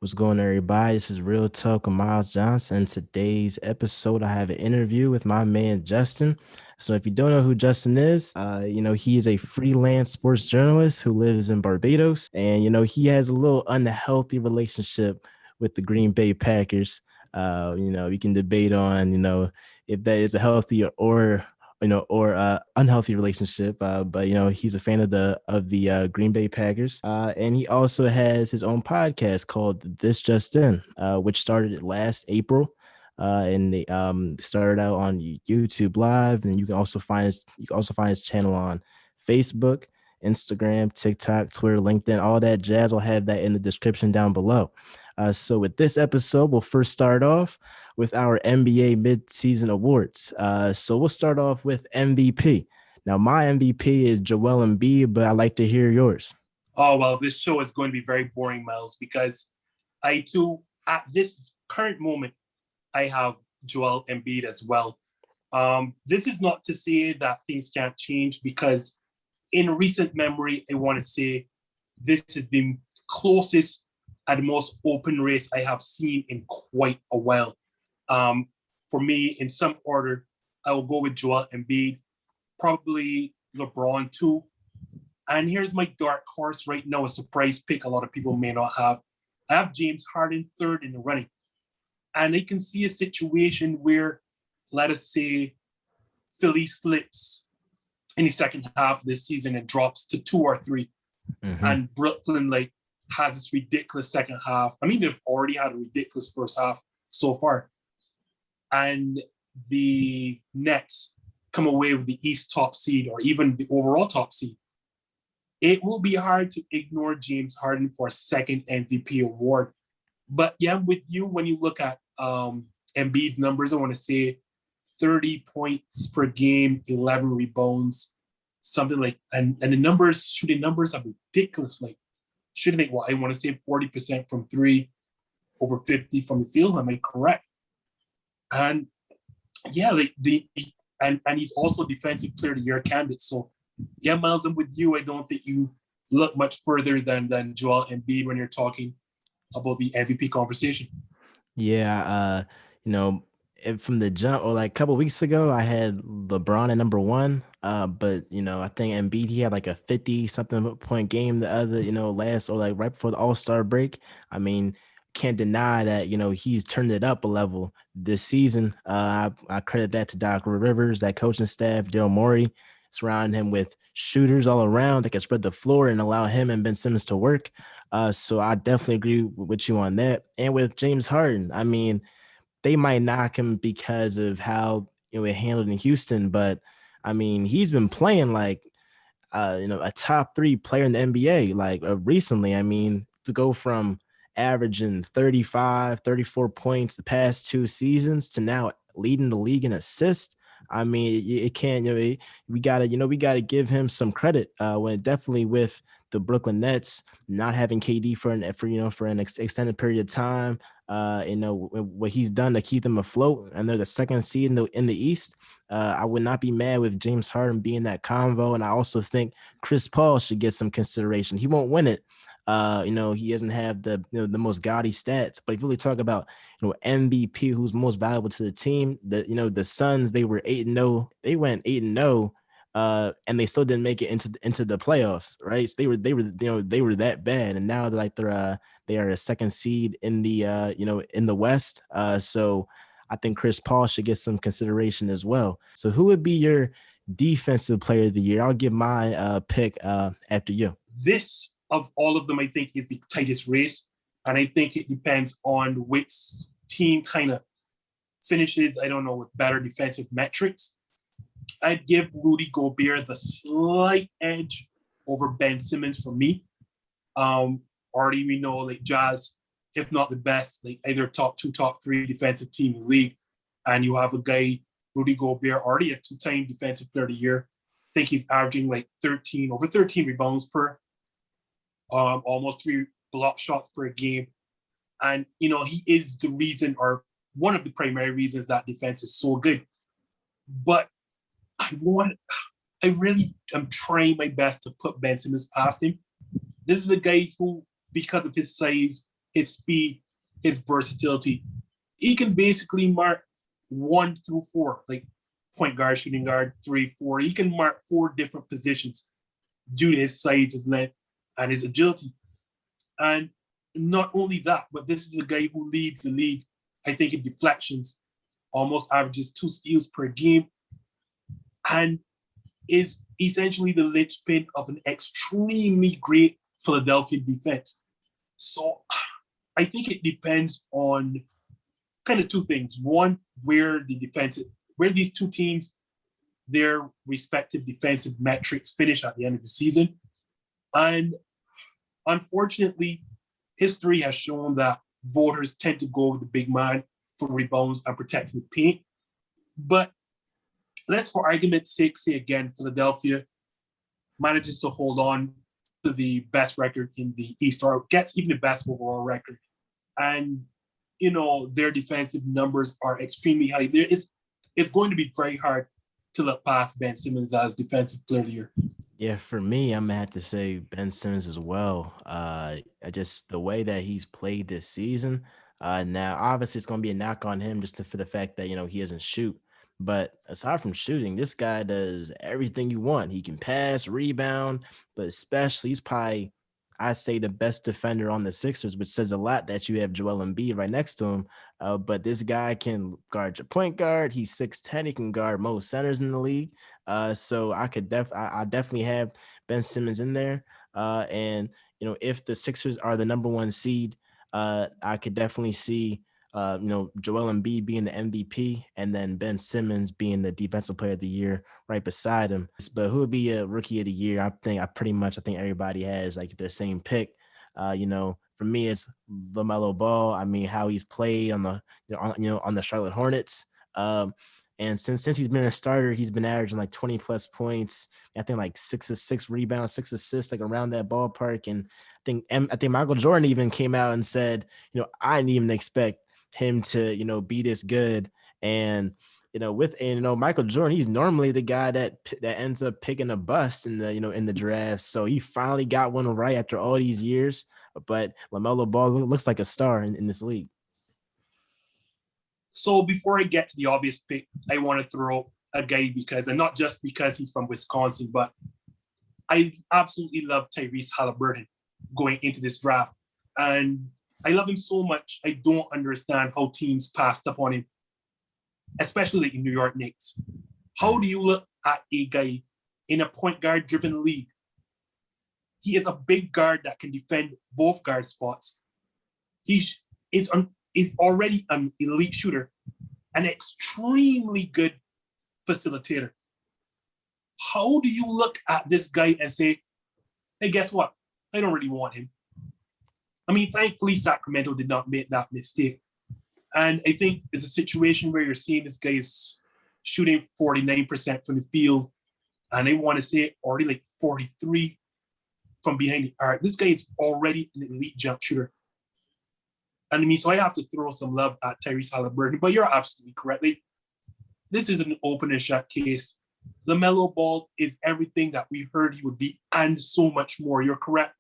What's going on, everybody? This is Real Talk with Miles Johnson. Today's episode, I have an interview with my man Justin. So, if you don't know who Justin is, he is a freelance sports journalist who lives in Barbados, and he has a little unhealthy relationship with the Green Bay Packers. We can debate on if that is a healthy or unhealthy relationship. But he's a fan of the Green Bay Packers, and he also has his own podcast called This Just In, which started last April. And they started out on YouTube Live, and you can also find his channel on Facebook, Instagram, TikTok, Twitter, LinkedIn, all that jazz. I'll have that in the description down below. So with this episode, we'll first start off with our NBA midseason awards. So we'll start off with MVP. Now, my MVP is Joel Embiid, but I'd like to hear yours. Oh, well, this show is going to be very boring, Miles, because I too, at this current moment, I have Joel Embiid as well. This is not to say that things can't change, because in recent memory, I want to say this is the closest and most open race I have seen in quite a while. For me, in some order, I will go with Joel Embiid, probably LeBron too. And here's my dark horse right now, a surprise pick a lot of people may not have. I have James Harden third in the running. And I can see a situation where, let us say, Philly slips in the second half of this season and drops to 2 or 3. Mm-hmm. And Brooklyn has this ridiculous second half. I mean, they've already had a ridiculous first half so far. And the Nets come away with the East top seed, or even the overall top seed. It will be hard to ignore James Harden for a second MVP award. But yeah, with you, when you look at Embiid's numbers, I want to say 30 points per game, 11 rebounds, something like, and the numbers, shooting numbers are ridiculous. Like, shooting, well, I want to say 40% from 3, over 50 from the field. Am I correct? And yeah, and he's also defensive player of the year candidate. So yeah, Miles, I'm with you. I don't think you look much further than Joel Embiid when you're talking about the MVP conversation. Yeah, from the jump, or like a couple weeks ago, I had LeBron at number one. But I think Embiid, he had like a 50 something point game the other, last, or like right before the All-Star break. I mean, can't deny that he's turned it up a level this season. I credit that to Doc Rivers, that coaching staff, Daryl Morey, surrounding him with shooters all around that can spread the floor and allow him and Ben Simmons to work. So I definitely agree with you on that. And with James Harden, I mean, they might knock him because of how it handled in Houston, but I mean, he's been playing like a top 3 player in the NBA like recently. I mean, to go from averaging 35, 34 points the past 2 seasons to now leading the league in assists. I mean, it can't, we gotta give him some credit. When definitely with the Brooklyn Nets not having KD for an extended period of time, what he's done to keep them afloat, and they're the second seed in the East. I would not be mad with James Harden being that convo, and I also think Chris Paul should get some consideration. He won't win it. He doesn't have the most gaudy stats, but if you really talk about MVP, who's most valuable to the team, the Suns, they were 8-0, they went 8-0, and they still didn't make it into the playoffs, right? So they were that bad, and now they are a second seed in the West. So I think Chris Paul should get some consideration as well. So who would be your defensive player of the year? I'll give my pick after you. This, of all of them, I think is the tightest race. And I think it depends on which team kind of finishes, I don't know, with better defensive metrics. I'd give Rudy Gobert the slight edge over Ben Simmons for me. Already we know like Jazz, if not the best, like either top 2, top 3 defensive team in the league. And you have a guy, Rudy Gobert, already a 2-time defensive player of the year. I think he's averaging like over 13 rebounds per, almost 3 block shots per game. And, he is the reason, or one of the primary reasons, that defense is so good. But I really am trying my best to put Ben Simmons past him. This is a guy who, because of his size, his speed, his versatility. He can basically mark 1 through 4, like point guard, shooting guard, 3, 4. He can mark 4 different positions due to his size, his length, and his agility. And not only that, but this is a guy who leads the league, I think, in deflections, almost averages 2 steals per game, and is essentially the linchpin of an extremely great Philadelphia defense. So I think it depends on kind of 2 things. One, where these 2 teams, their respective defensive metrics finish at the end of the season. And unfortunately, history has shown that voters tend to go with the big man for rebounds and protecting the paint. But let's, for argument's sake, say again, Philadelphia manages to hold on to the best record in the East, or gets even the best overall record. And, their defensive numbers are extremely high. It's going to be very hard to look past Ben Simmons as defensive player of the year. Yeah, for me, I'm gonna have to say Ben Simmons as well. Just the way that he's played this season. Now, obviously, it's gonna be a knock on him just for the fact that he doesn't shoot. But aside from shooting, this guy does everything you want. He can pass, rebound, but especially he's probably, I say, the best defender on the Sixers, which says a lot that you have Joel Embiid right next to him. But this guy can guard your point guard. He's 6'10". He can guard most centers in the league. So I definitely have Ben Simmons in there. And if the Sixers are the number 1 seed, I could definitely see Joel Embiid being the MVP and then Ben Simmons being the defensive player of the year right beside him. But who would be a rookie of the year? I think everybody has like their same pick. For me, it's LaMelo Ball. I mean, how he's played on the on the Charlotte Hornets. And since he's been a starter, he's been averaging like 20 plus points. I think like 6 rebounds, 6 assists, like around that ballpark. And I think Michael Jordan even came out and said, I didn't even expect him to be this good. And Michael Jordan, he's normally the guy that ends up picking a bust in the in the draft. So he finally got one right after all these years. But LaMelo Ball looks like a star in this league. So before I get to the obvious pick, I want to throw a guy and not just because he's from Wisconsin, but I absolutely love Tyrese Halliburton going into this draft. And I love him so much, I don't understand how teams passed up on him, especially the New York Knicks. How do you look at a guy in a point guard driven league? He is a big guard that can defend both guard spots. He's already an elite shooter, an extremely good facilitator. How do you look at this guy and say, hey, guess what? I don't really want him. I mean, thankfully, Sacramento did not make that mistake. And I think it's a situation where you're seeing this guy is shooting 49% from the field, and I want to say already like 43 from behind the arc. This guy is already an elite jump shooter. And I mean, so I have to throw some love at Tyrese Halliburton, but you're absolutely correct. This is an open and shut case. LaMelo Ball is everything that we heard he would be and so much more. You're correct.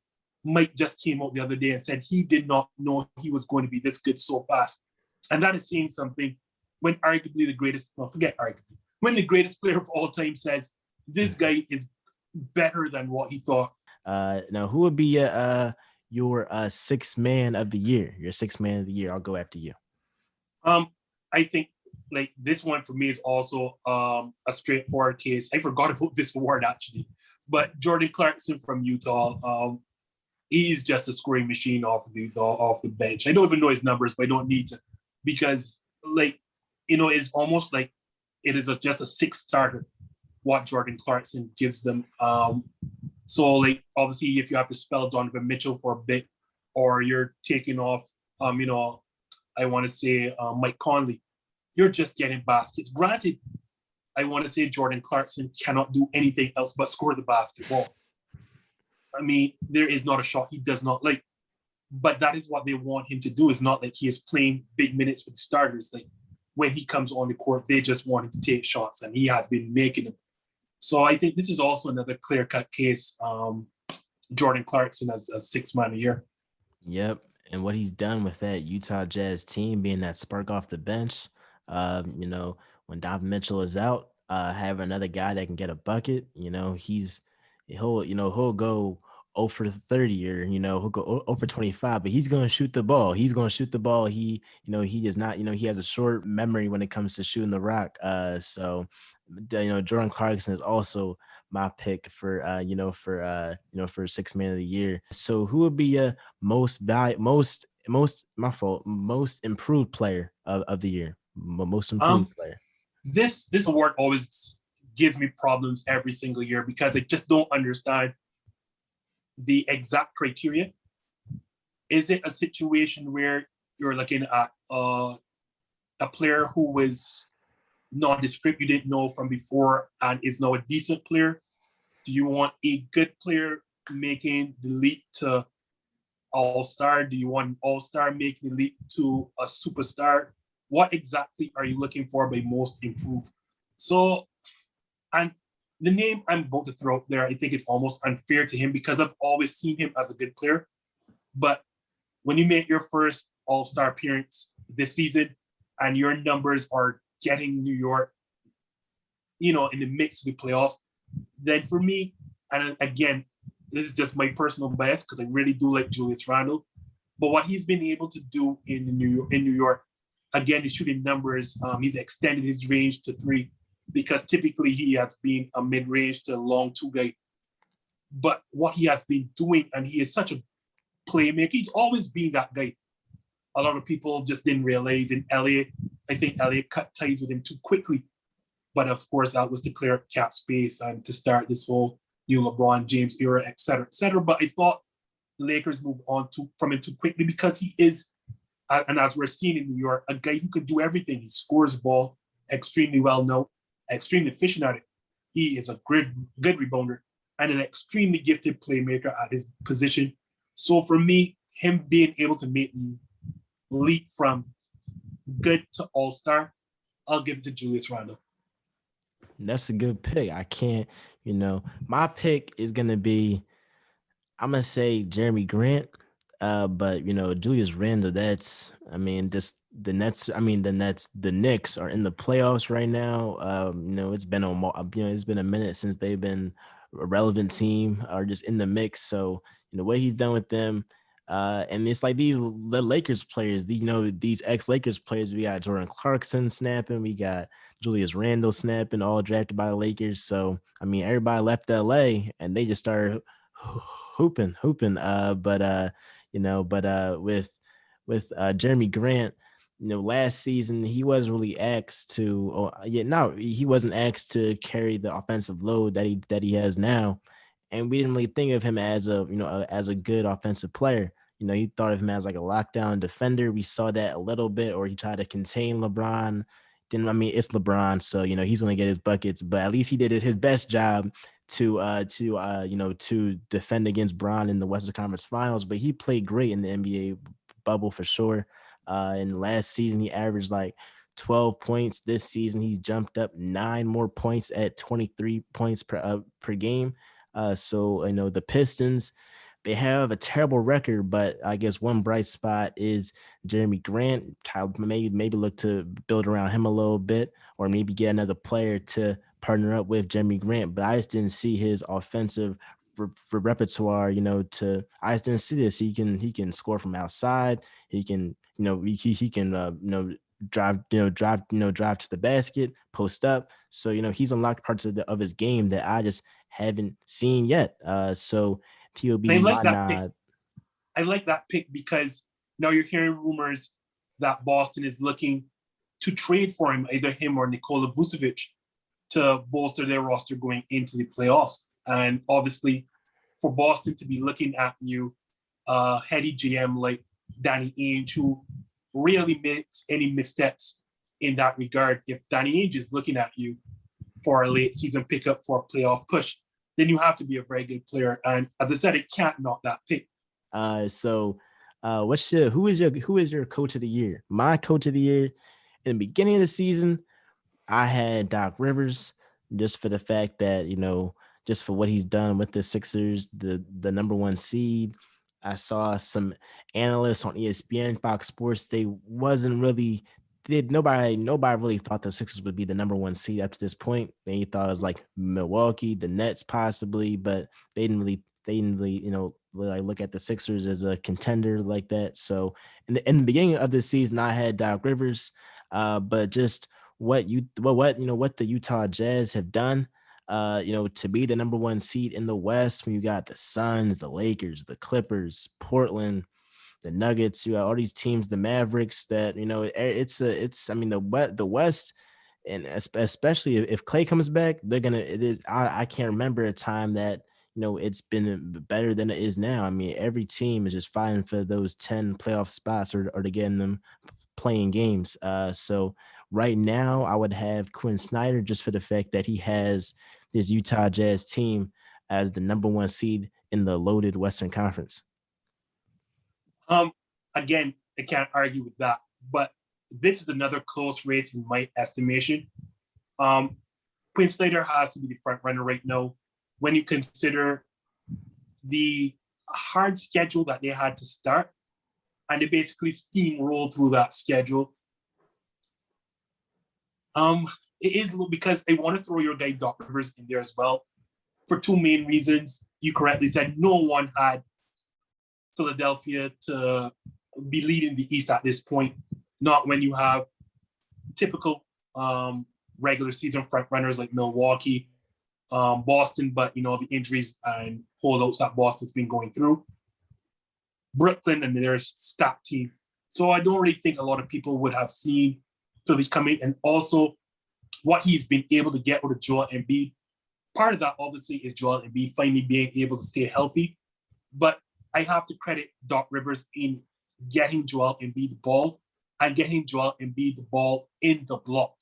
Mike just came out the other day and said he did not know he was going to be this good so fast. And that is saying something when arguably when the greatest player of all time says this guy is better than what he thought. Now, who would be your sixth man of the year? Your sixth man of the year. I'll go after you. I think like this one for me is also a straightforward case. I forgot about this award actually, but Jordan Clarkson from Utah. He's just a scoring machine off the bench. I don't even know his numbers, but I don't need to, because it's almost like it is just a sixth starter what Jordan Clarkson gives them. So like obviously if you have to spell Donovan Mitchell for a bit, or you're taking off I want to say Mike Conley, you're just getting baskets. Granted, I want to say Jordan Clarkson cannot do anything else but score the basketball. I mean, there is not a shot he does not like, but that is what they want him to do. It's not like he is playing big minutes with starters. Like when he comes on the court, they just want him to take shots, and he has been making them. So I think this is also another clear-cut case. Jordan Clarkson as a sixth man a year. Yep. and what he's done with that Utah Jazz team, being that spark off the bench. When Donovan Mitchell is out, have another guy that can get a bucket. He'll go 0 for 30, or he'll go 0 for 25, but he's going to shoot the ball. He's going to shoot the ball. He is not, he has a short memory when it comes to shooting the rock. Jordan Clarkson is also my pick for for sixth man of the year. So who would be your most improved player of the year? Most Um, improved player. this award always gives me problems every single year because I just don't understand the exact criteria. Is it a situation where you're looking at a player who was nondescript you didn't know from before and is now a decent player? Do you want a good player making the leap to all-star? Do you want an all-star making the leap to a superstar? What exactly are you looking for by most improved? So, and the name I'm about to throw out there, I think it's almost unfair to him because I've always seen him as a good player. But when you make your first all-star appearance this season and your numbers are getting New York, in the mix of the playoffs, then for me, and again, this is just my personal bias because I really do like Julius Randle, but what he's been able to do in New York, again, the shooting numbers, he's extended his range to three because typically he has been a mid-range to long two guy. But what he has been doing, and he is such a playmaker, he's always been that guy. A lot of people just didn't realize in LA, I think LA cut ties with him too quickly. But of course, that was to clear up cap space and to start this whole new LeBron James era, et cetera, et cetera. But I thought the Lakers moved on from him too quickly because he is, and as we're seeing in New York, a guy who can do everything. He scores the ball extremely well known, extremely efficient at it. He is a good rebounder and an extremely gifted playmaker at his position. So for me, him being able to make the leap from good to all-star, I'll give it to Julius Randle. That's a good pick. I can't, my pick is gonna be, I'm gonna say Jeremy Grant. But Julius Randle, the Knicks are in the playoffs right now. It's been a minute since they've been a relevant team or just in the mix. So, what he's done with them. And it's like the Lakers players, these ex-Lakers players, we got Jordan Clarkson snapping, we got Julius Randle snapping, all drafted by the Lakers. So, everybody left LA and they just started hooping. With Jeremy Grant, last season he wasn't really asked to, he wasn't asked to carry the offensive load that he has now, and we didn't really think of him as a good offensive player. He thought of him as like a lockdown defender. We saw that a little bit, or he tried to contain LeBron. It's LeBron, so he's gonna get his buckets, but at least he did his best job to defend against Bron in the Western Conference Finals. But he played great in the NBA bubble for sure. In last season, he averaged like 12 points. This season, he's jumped up 9 more points at 23 points per game. So the Pistons, they have a terrible record, but I guess one bright spot is Jeremy Grant. Maybe look to build around him a little bit, or maybe get another player to partner up with Jeremy Grant. But I just didn't see his offensive for repertoire. I just didn't see this. He can score from outside. He can he can drive to the basket, post up. So he's unlocked parts of his game that I just haven't seen yet. So he'll And be I like my that pick. nod. I like that pick because now you're hearing rumors that Boston is looking to trade for him, either him or Nikola Vucevic, to bolster their roster going into the playoffs. And obviously, for Boston to be looking at you, heady GM like Danny Ainge, who rarely makes any missteps in that regard. If Danny Ainge is looking at you for a late season pickup for a playoff push, then you have to be a very good player. And as I said, it can't knock that pick. Who is your coach of the year? My coach of the year in the beginning of the season, I had Doc Rivers, just for the fact that just for what he's done with the Sixers, the number one seed. I saw some analysts on ESPN, Fox Sports. They wasn't really did nobody really thought the Sixers would be the number one seed up to this point. They thought it was like Milwaukee, the Nets possibly, but they didn't really like look at the Sixers as a contender like that. So in the beginning of the season, I had Doc Rivers, but just what the Utah Jazz have done, to be the number one seed in the West when you got the Suns, the Lakers, the Clippers, Portland, the Nuggets, you got all these teams, the Mavericks that, I mean, the West, and especially if Clay comes back, I can't remember a time that, it's been better than it is now. I mean, every team is just fighting for those 10 playoff spots or to get in them playing games. So right now, I would have Quinn Snyder just for the fact that he has this Utah Jazz team as the number one seed in the loaded Western Conference. Again, I can't argue with that, but this is another close race in my estimation. Quinn Snyder has to be the front runner right now when you consider the hard schedule that they had to start, and they basically steamrolled through that schedule. It is because I want to throw your guy Doc Rivers in there as well for two main reasons. You correctly said no one had Philadelphia to be leading the East at this point, not when you have typical regular season front runners like Milwaukee, Boston, but the injuries and holdouts that Boston's been going through, Brooklyn and their stacked team. So I don't really think a lot of people would have seen Philly coming, and also what he's been able to get with Joel Embiid. Part of that obviously is Joel Embiid finally being able to stay healthy, but I have to credit Doc Rivers in getting Joel Embiid the ball and getting Joel Embiid the ball in the block,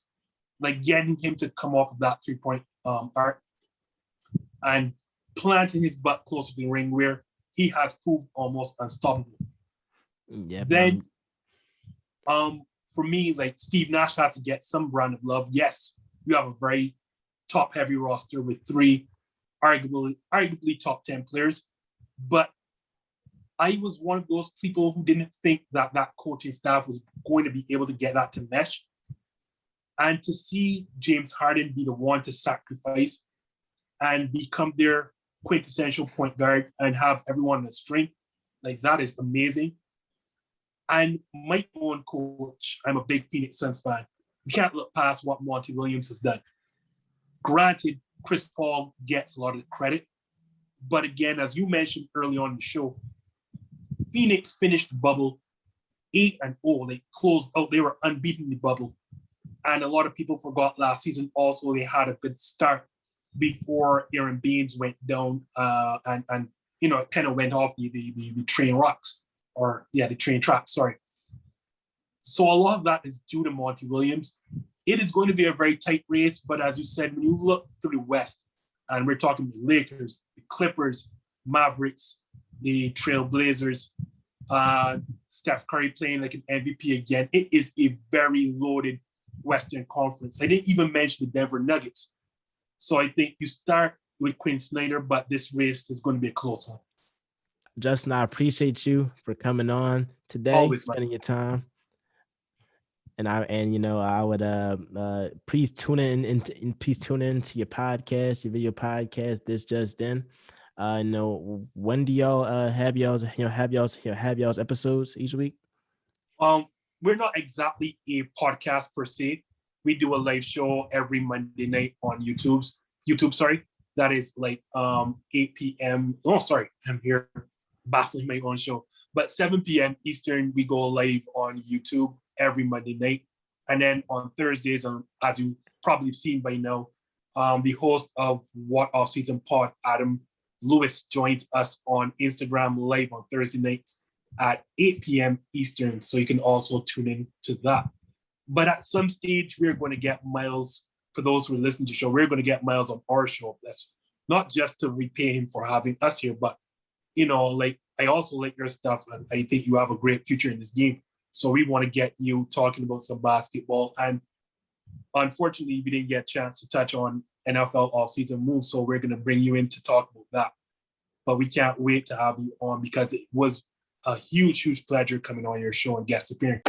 like getting him to come off of that 3-point arc and planting his butt close to the ring where he has proved almost unstoppable. Yeah. Then, for me, like Steve Nash has to get some brand of love. Yes, you have a very top-heavy roster with three arguably top 10 players, but I was one of those people who didn't think that coaching staff was going to be able to get that to mesh. And to see James Harden be the one to sacrifice and become their quintessential point guard and have everyone in a string, like that is amazing. And my own coach, I'm a big Phoenix Suns fan. You can't look past what Monty Williams has done. Granted, Chris Paul gets a lot of the credit, but again, as you mentioned early on in the show, Phoenix finished the bubble 8-0. They closed out. They were unbeaten in the bubble. And a lot of people forgot last season also they had a good start before Aaron Baines went down and it kind of went off the train the train tracks, sorry. So a lot of that is due to Monty Williams. It is going to be a very tight race, but as you said, when you look through the West, and we're talking the Lakers, the Clippers, Mavericks, the Trailblazers, Steph Curry playing like an MVP again, it is a very loaded Western Conference. I didn't even mention the Denver Nuggets. So I think you start with Quinn Snyder, but this race is going to be a close one. Justin, I appreciate you for coming on today, Always, spending your time. And I would please tune in to your podcast, your video podcast, This Just In. When do y'all have y'all's episodes each week? We're not exactly a podcast per se. We do a live show every Monday night on YouTube. That is like 8 p.m. Oh, sorry, I'm here baffling my own show. But 7 p.m. Eastern, we go live on YouTube every Monday night. And then on Thursdays, as you probably seen by now, the host of What Off Season Pod, Adam Lewis, joins us on Instagram live on Thursday nights at 8 p.m. Eastern. So you can also tune in to that. But at some stage, we're going to get Miles, for those who listen to the show, we're going to get Miles on our show. That's not just to repay him for having us here, but, I also like your stuff. And I think you have a great future in this game. So we want to get you talking about some basketball. And unfortunately, we didn't get a chance to touch on NFL offseason moves. So we're going to bring you in to talk about that. but we can't wait to have you on because it was a huge, huge pleasure coming on your show and guest appearing.